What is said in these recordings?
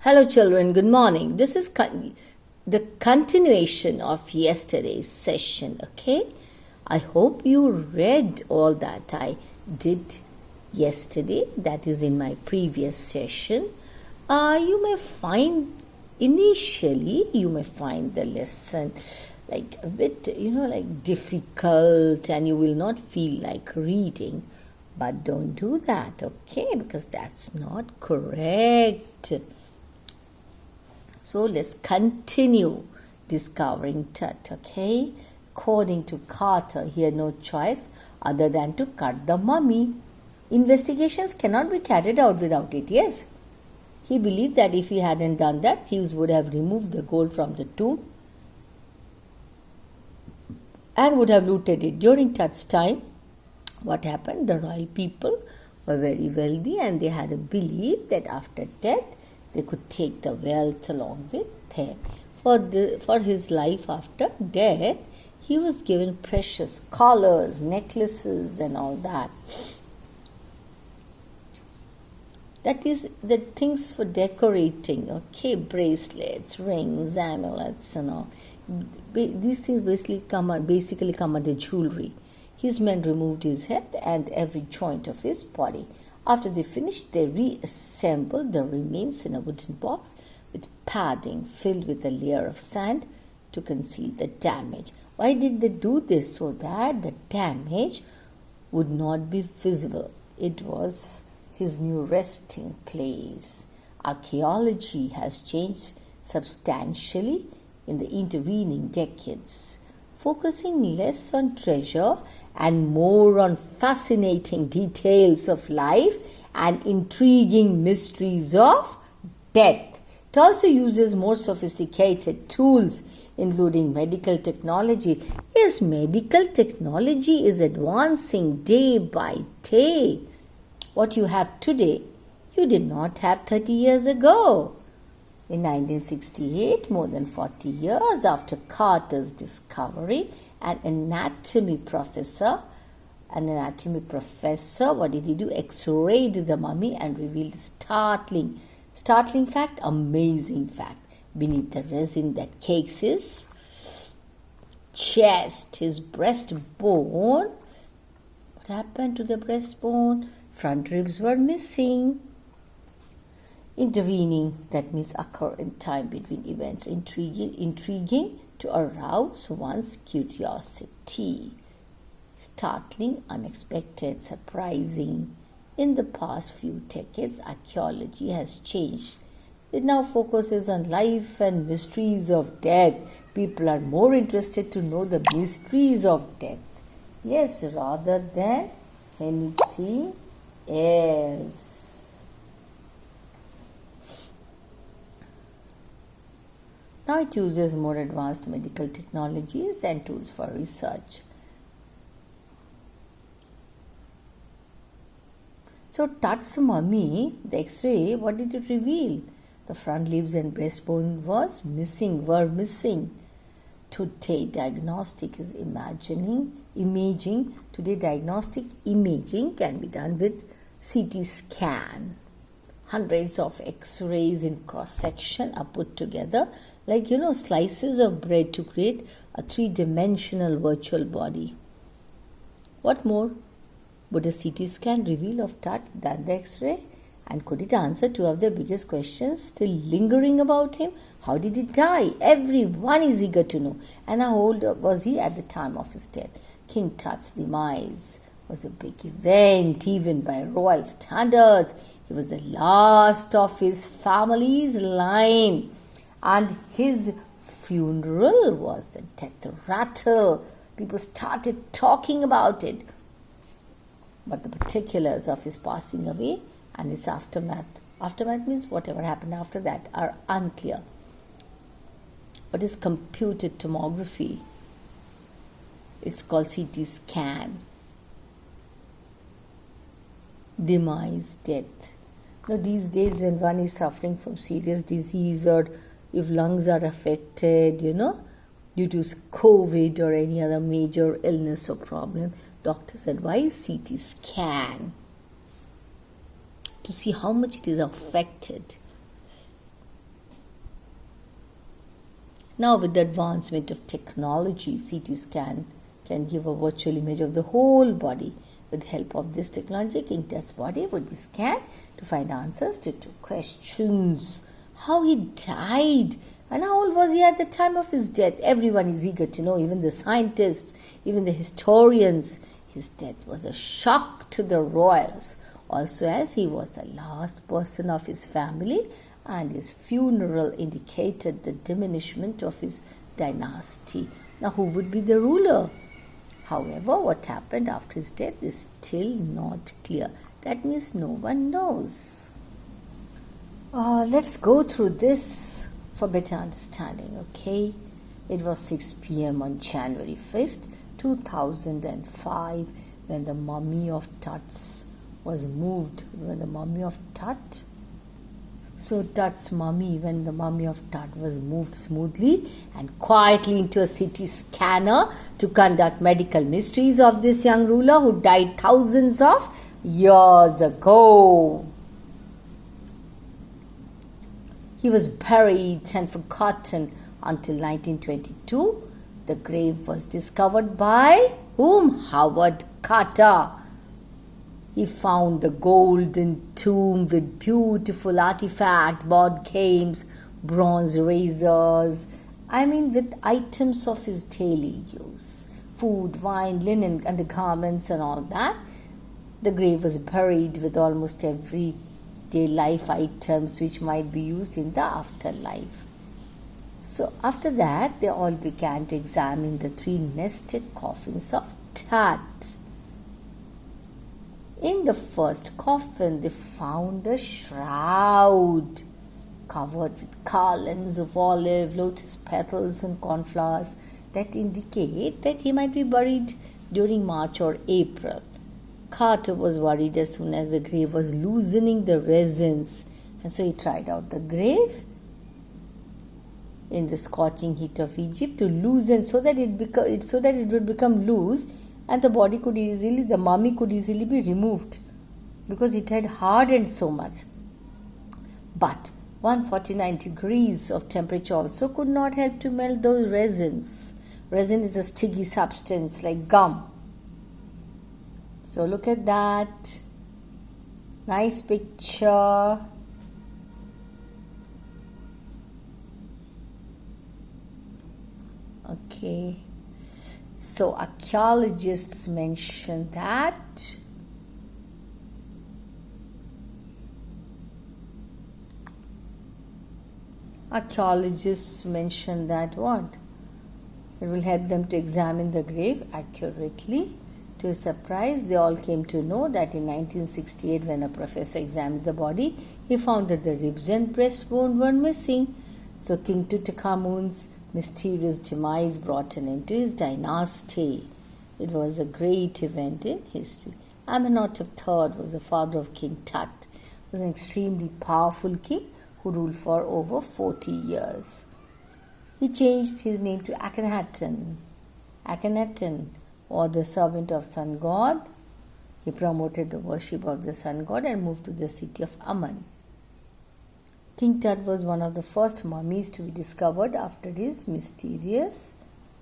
Hello children, good morning. This is the continuation of yesterday's session, okay? I hope you read all that I did yesterday, that is in my previous session. You may find the lesson like a bit, like difficult, and you will not feel like reading. But don't do that, okay? Because that's not correct. So let's continue discovering Tut, okay? According to Carter, he had no choice other than to cut the mummy. Investigations cannot be carried out without it, yes? He believed that if he hadn't done that, thieves would have removed the gold from the tomb and would have looted it. During Tut's time, what happened? The royal people were very wealthy and they had a belief that after death, they could take the wealth along with them. For his life after death, he was given precious collars, necklaces and all that. That is the things for decorating, okay, bracelets, rings, amulets and all. These things basically come under jewelry. His men removed his head and every joint of his body. After they finished, they reassembled the remains in a wooden box with padding filled with a layer of sand to conceal the damage. Why did they do this? So that the damage would not be visible. It was his new resting place. Archaeology has changed substantially in the intervening decades, focusing less on treasure and more on fascinating details of life and intriguing mysteries of death. It also uses more sophisticated tools, including medical technology. Yes, medical technology is advancing day by day. What you have today, you did not have 30 years ago. In 1968, more than 40 years after Carter's discovery, an anatomy professor, what did he do? X-rayed the mummy and revealed a startling fact, amazing fact. Beneath the resin that cakes his chest, his breastbone. What happened to the breastbone? Front ribs were missing. Intervening, that means occur in time between events, intriguing to arouse one's curiosity. Startling, unexpected, surprising. In the past few decades, archaeology has changed. It now focuses on life and mysteries of death. People are more interested to know the mysteries of death. Yes, rather than anything else. Now it uses more advanced medical technologies and tools for research. So Tut's mummy, the X-ray, what did it reveal? The front ribs and breastbone were missing. Today diagnostic imaging can be done with CT scan. Hundreds of X-rays in cross-section are put together like, slices of bread to create a three-dimensional virtual body. What more would a CT scan reveal of Tut than the X-ray? And could it answer two of the biggest questions still lingering about him? How did he die? Everyone is eager to know. And how old was he at the time of his death? King Tut's demise was a big event, even by royal standards. He was the last of his family's line, and his funeral was the death rattle. People started talking about it. But the particulars of his passing away and its aftermath means whatever happened after that, are unclear. What is computed tomography? It's called CT scan. Demise, death. Now these days when one is suffering from serious disease, or if lungs are affected, due to COVID or any other major illness or problem, doctors advise CT scan to see how much it is affected. Now, with the advancement of technology, CT scan can give a virtual image of the whole body. With the help of this technology, King Tut's body would be scanned to find answers to two questions. How he died and how old was he at the time of his death? Everyone is eager to know, even the scientists, even the historians. His death was a shock to the royals, also as he was the last person of his family, and his funeral indicated the diminishment of his dynasty. Now, who would be the ruler? However, what happened after his death is still not clear. That means no one knows. Let's go through this for better understanding, okay? It was 6 p.m. on January 5th, 2005, when the mummy of Tut was moved. When the mummy of Tut, so Tut's mummy, when the mummy of Tut was moved smoothly and quietly into a CT scanner to conduct medical mysteries of this young ruler who died thousands of years ago. He was buried and forgotten until 1922. The grave was discovered by whom? Howard Carter. He found the golden tomb with beautiful artifact, board games, bronze razors. With items of his daily use. Food, wine, linen, undergarments and all that. The grave was buried with almost everyday life items which might be used in the afterlife. So after that, they all began to examine the 3 nested coffins of Tut. In the first coffin, they found a shroud covered with garlands of olive, lotus petals and cornflowers that indicate that he might be buried during March or April. Carter was worried as soon as the grave was loosening the resins, and so he tried out the grave in the scorching heat of Egypt to loosen so that it would become loose, and the mummy could easily be removed because it had hardened so much. But 149 degrees of temperature also could not help to melt those resins. Resin is a sticky substance like gum. So look at that. Nice picture. Okay. So archaeologists mention that what? It will help them to examine the grave accurately. To his surprise, they all came to know that in 1968, when a professor examined the body, he found that the ribs and breastbone were missing. So King Tutankhamun's mysterious demise brought an end to his dynasty. It was a great event in history. Amenhotep III was the father of King Tut. He was an extremely powerful king who ruled for over 40 years. He changed his name to Akhenaten, or the servant of sun god. He promoted the worship of the sun god and moved to the city of Aman. King Tut was one of the first mummies to be discovered after his mysterious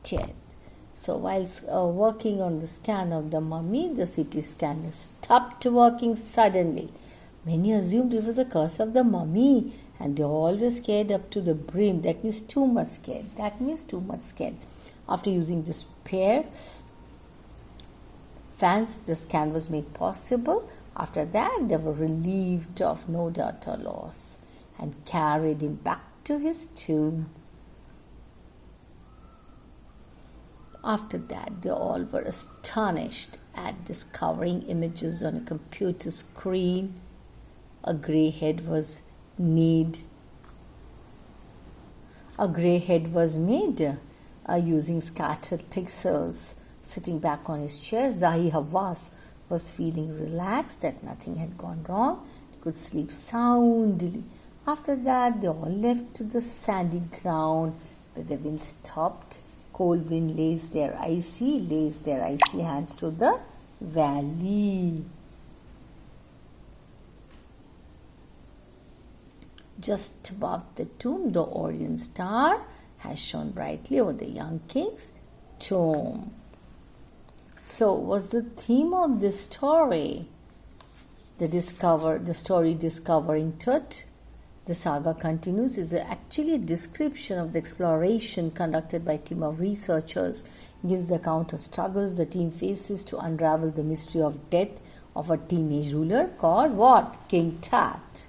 death. So whilst working on the scan of the mummy, the CT scanner stopped working suddenly. Many assumed it was a curse of the mummy, and they all were scared up to the brim. That means too much scared. After using this pair fans, the scan was made possible. After that, they were relieved of no data loss and carried him back to his tomb. After that, they all were astonished at discovering images on a computer screen. A grey head was made using scattered pixels. Sitting back on his chair, Zahi Hawass was feeling relaxed that nothing had gone wrong. He could sleep soundly. After that, they all left to the sandy ground where the wind stopped. Cold wind lays their icy hands to the valley. Just above the tomb, the Orion star has shone brightly over the young king's tomb. So, what's the theme of this story? The story Discovering Tut. The saga continues is actually a description of the exploration conducted by a team of researchers. It gives the account of struggles the team faces to unravel the mystery of death of a teenage ruler called what? King Tut.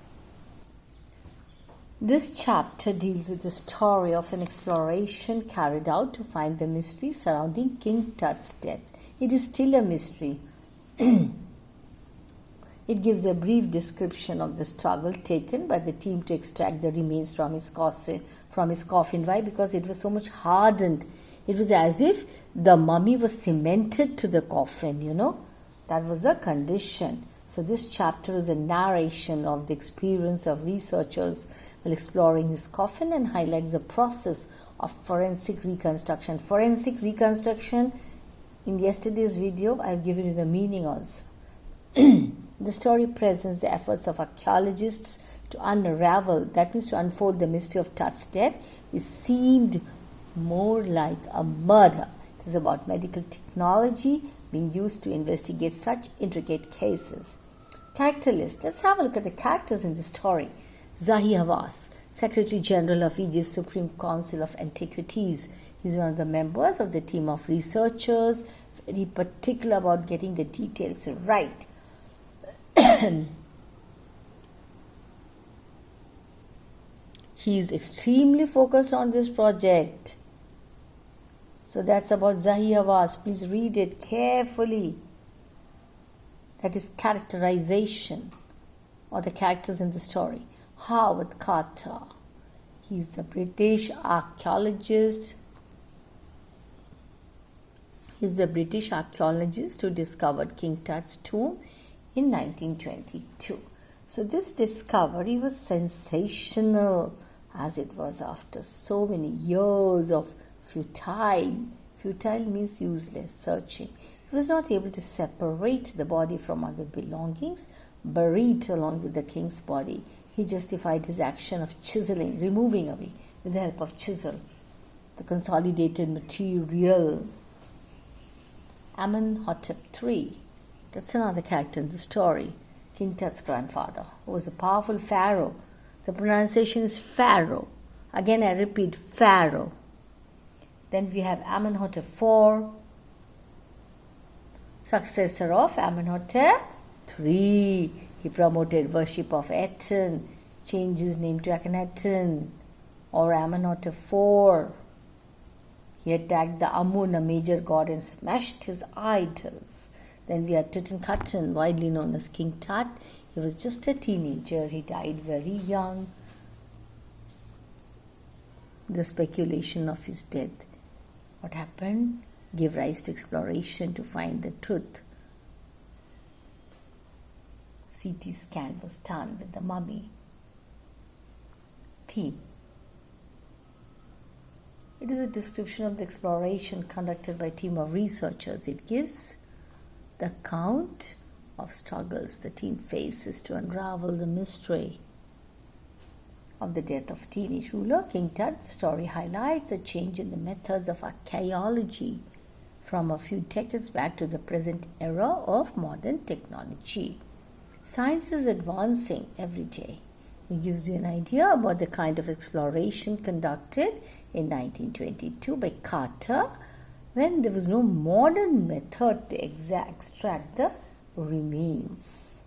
This chapter deals with the story of an exploration carried out to find the mystery surrounding King Tut's death. It is still a mystery. It gives a brief description of the struggle taken by the team to extract the remains from his coffin. Why? Because it was so much hardened. It was as if the mummy was cemented to the coffin, That was the condition. So this chapter is a narration of the experience of researchers while exploring his coffin and highlights the process of forensic reconstruction. Forensic reconstruction, in yesterday's video, I have given you the meaning also. The story presents the efforts of archaeologists to unravel, that means to unfold the mystery of Tut's death, which seemed more like a murder. It is about medical technology being used to investigate such intricate cases. Character list. Let's have a look at the characters in the story. Zahi Hawass, Secretary General of Egypt's Supreme Council of Antiquities. He's one of the members of the team of researchers, very particular about getting the details right. He is extremely focused on this project. So that's about Zahi Hawass. Please read it carefully. That is characterization or the characters in the story. Howard Carter. He is the British archaeologist. He is the British archaeologist who discovered King Tut's tomb in 1922. So this discovery was sensational, as it was after so many years of futile means useless searching. He was not able to separate the body from other belongings buried along with the king's body. He justified his action of chiseling, removing away with the help of chisel the consolidated material. Amenhotep III. That's another character in the story. King Tut's grandfather, who was a powerful pharaoh. The pronunciation is Pharaoh. Again, I repeat, Pharaoh. Then we have Amenhotep IV, successor of Amenhotep III. He promoted worship of Aten, changed his name to Akhenaten, or Amenhotep IV. He attacked the Amun, a major god, and smashed his idols. Then we have Tutankhaten, widely known as King Tut. He was just a teenager. He died very young. The speculation of his death, what happened, gave rise to exploration to find the truth. CT scan was done with the mummy. Theme. It is a description of the exploration conducted by a team of researchers. It gives the account of struggles the team faces to unravel the mystery of the death of a teenage ruler, King Tut. The story highlights a change in the methods of archaeology from a few decades back to the present era of modern technology. Science is advancing every day. It gives you an idea about the kind of exploration conducted in 1922 by Carter, when there was no modern method to extract the remains.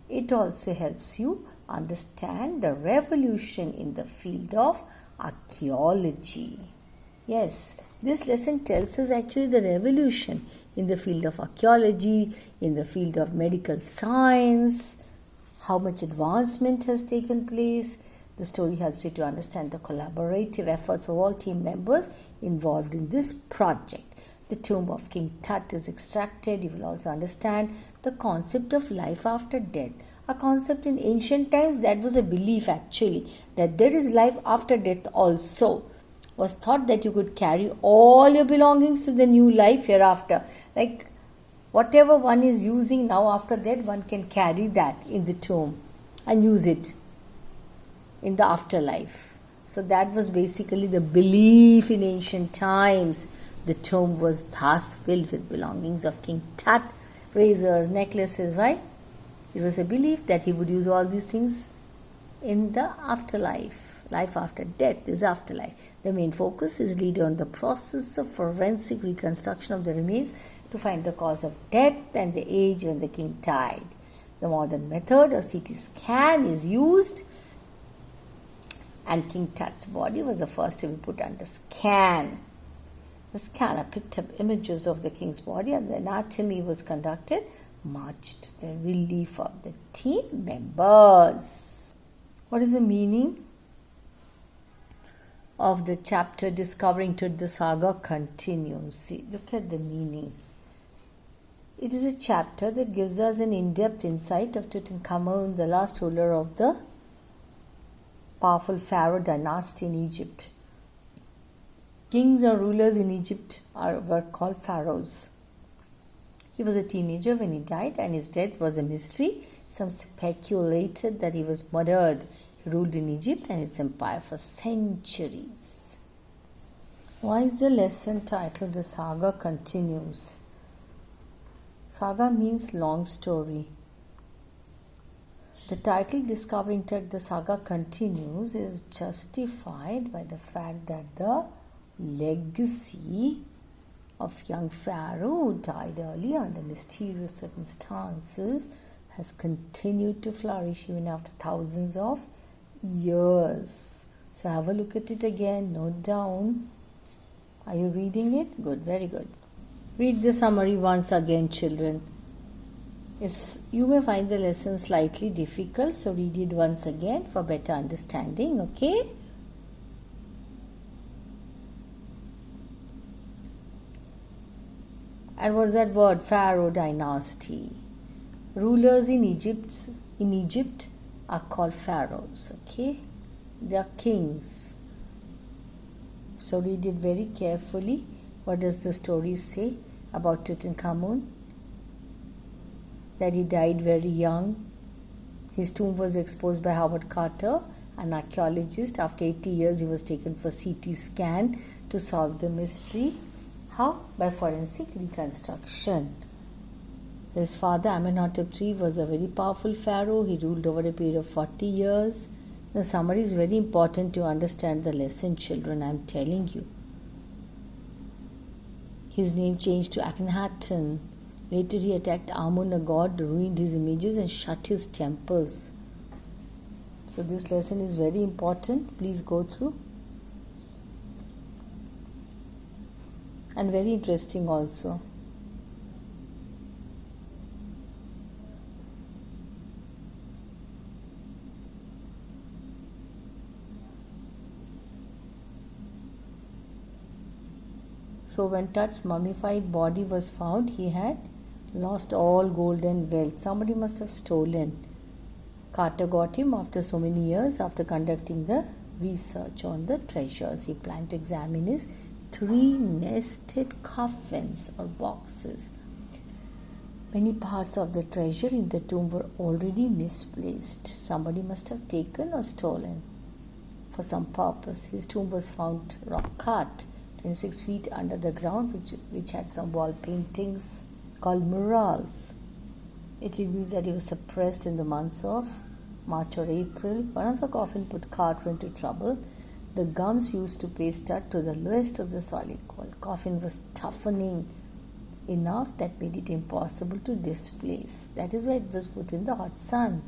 It also helps you understand the revolution in the field of archaeology. Yes, this lesson tells us actually the revolution in the field of archaeology, in the field of medical science, how much advancement has taken place. The story helps you to understand the collaborative efforts of all team members involved in this project. The tomb of King Tut is extracted. You will also understand the concept of life after death. A concept in ancient times that was a belief actually, that there is life after death also. Was thought that you could carry all your belongings to the new life hereafter. Like whatever one is using now after death, one can carry that in the tomb and use it in the afterlife. So that was basically the belief in ancient times. The tomb was thus filled with belongings of King Tut, razors, necklaces. Why? It was a belief that he would use all these things in the afterlife. Life after death is afterlife. The main focus is laid on the process of forensic reconstruction of the remains to find the cause of death and the age when the king died. The modern method of CT scan is used, and King Tut's body was the first to be put under scan. The scanner picked up images of the king's body and the anatomy was conducted, much to the relief of the team members. What is the meaning of the chapter Discovering Tut? The saga continues. See, look at the meaning. It is a chapter that gives us an in-depth insight of Tutankhamun, the last ruler of the powerful pharaoh dynasty in Egypt. Kings or rulers in Egypt were called pharaohs. He was a teenager when he died, and his death was a mystery. Some speculated that he was murdered. He ruled in Egypt and its empire for centuries. Why is the lesson titled The Saga Continues? Saga means long story. The title Discovering Tut, The Saga Continues is justified by the fact that the legacy of young pharaoh who died early under mysterious circumstances has continued to flourish even after thousands of years. So have a look at it again, note down. Are you reading it? Good, very good. Read the summary once again, children. You may find the lesson slightly difficult, so read it once again for better understanding, okay? And what's that word? Pharaoh dynasty. Rulers in Egypt are called pharaohs, okay? They are kings. So read it very carefully. What does the story say about Tutankhamun? That he died very young. His tomb was exposed by Howard Carter, an archaeologist. After 80 years, he was taken for CT scan to solve the mystery. How? By forensic reconstruction. His father, Amenhotep III, was a very powerful pharaoh. He ruled over a period of 40 years. The summary is very important to understand the lesson, children, I am telling you. His name changed to Akhenaten. Later he attacked Amun, a god, ruined his images and shut his temples. So this lesson is very important. Please go through. And very interesting also. So when Tut's mummified body was found, he had lost all gold and wealth. Somebody must have stolen. Carter got him after so many years, after conducting the research on the treasures. He planned to examine his 3 nested coffins or boxes. Many parts of the treasure in the tomb were already misplaced. Somebody must have taken or stolen for some purpose. His tomb was found rock cut 26 feet under the ground, which had some wall paintings called murals. It reveals that he was suppressed in the months of March or April. One of the coffin put Carter into trouble. The gums used to paste Tut to the lowest of the solid gold. Coffin was toughening enough that made it impossible to displace. That is why it was put in the hot sun,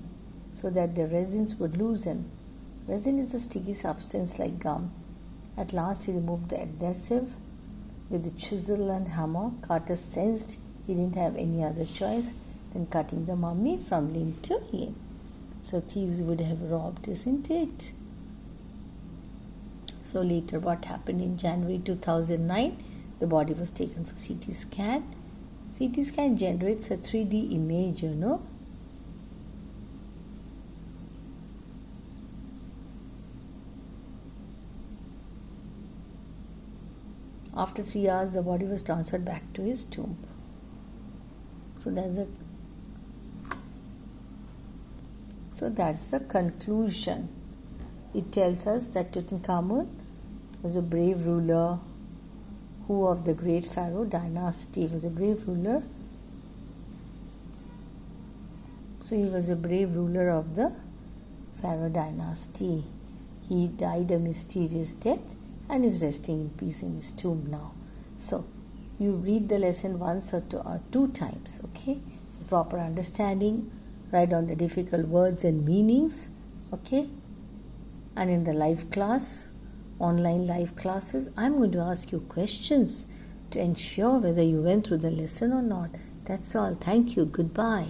so that the resins would loosen. Resin is a sticky substance like gum. At last he removed the adhesive with the chisel and hammer. Carter sensed he didn't have any other choice than cutting the mummy from limb to limb. So thieves would have robbed, isn't it? So later what happened in January 2009? The body was taken for CT scan. CT scan generates a 3D image, you know. After 3 hours, the body was transferred back to his tomb. So that's the conclusion. it tells us that Tutankhamun was a brave ruler who of the great pharaoh dynasty was a brave ruler. So he was a brave ruler of the pharaoh dynasty. He died a mysterious death and is resting in peace in his tomb now. So you read the lesson once or two times, okay? Proper understanding, write down the difficult words and meanings, okay? And in the live class, online live classes, I'm going to ask you questions to ensure whether you went through the lesson or not. That's all. Thank you. Goodbye.